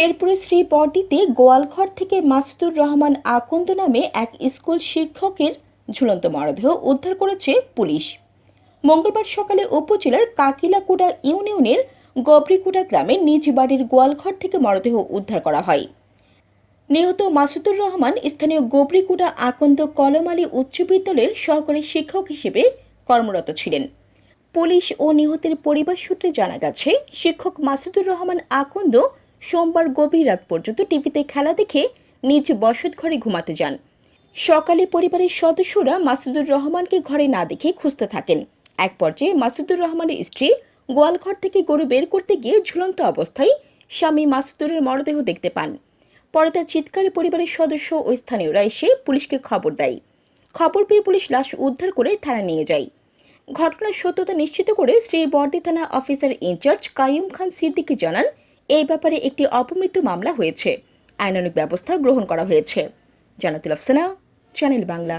শেরপুরের শ্রীবরদীতে গোয়ালঘর থেকে মাসুদুর রহমান আকন্দ নামে এক স্কুল শিক্ষকের ঝুলন্ত মরদেহ উদ্ধার করেছে পুলিশ। মঙ্গলবার সকালে উপজেলার কাকিলাকুড়া ইউনিয়নের গবরিকুড়া গ্রামে নিজ বাড়ির গোয়ালঘর থেকে মরদেহ উদ্ধার করা হয়। নিহত মাসুদুর রহমান স্থানীয় গবরিকুড়া আকন্দ কলম আলী উচ্চ বিদ্যালয়ের সহকারী শিক্ষক হিসেবে কর্মরত ছিলেন। পুলিশ ও নিহতের পরিবার সূত্রে জানা গেছে, শিক্ষক মাসুদুর রহমান আকন্দ সোমবার গভীর রাত পর্যন্ত টিভিতে খেলা দেখে নিজ বসতঘরে ঘুমাতে যান। সকালে পরিবারের সদস্যরা মাসুদুর রহমানকে ঘরে না দেখে খুঁজতে থাকেন। এক পর্যায়ে মাসুদুর রহমানের স্ত্রী গোয়ালঘর থেকে গরু বের করতে গিয়ে ঝুলন্ত অবস্থায় স্বামী মাসুদুরের মরদেহ দেখতে পান। পরে তার চিৎকারে পরিবারের সদস্য ও স্থানীয়রা এসে পুলিশকে খবর দেয়। খবর পেয়ে পুলিশ লাশ উদ্ধার করে থানায় নিয়ে যায়। ঘটনার সত্যতা নিশ্চিত করে শ্রীবরদী থানা অফিসার ইনচার্জ কাইয়ুম খান সিদ্দিকী জানান, এই ব্যাপারে একটি অপমৃত্যু মামলা হয়েছে, আইনানুগ ব্যবস্থা গ্রহণ করা হয়েছে। জানাতুল আফসানা, চ্যানেল বাংলা।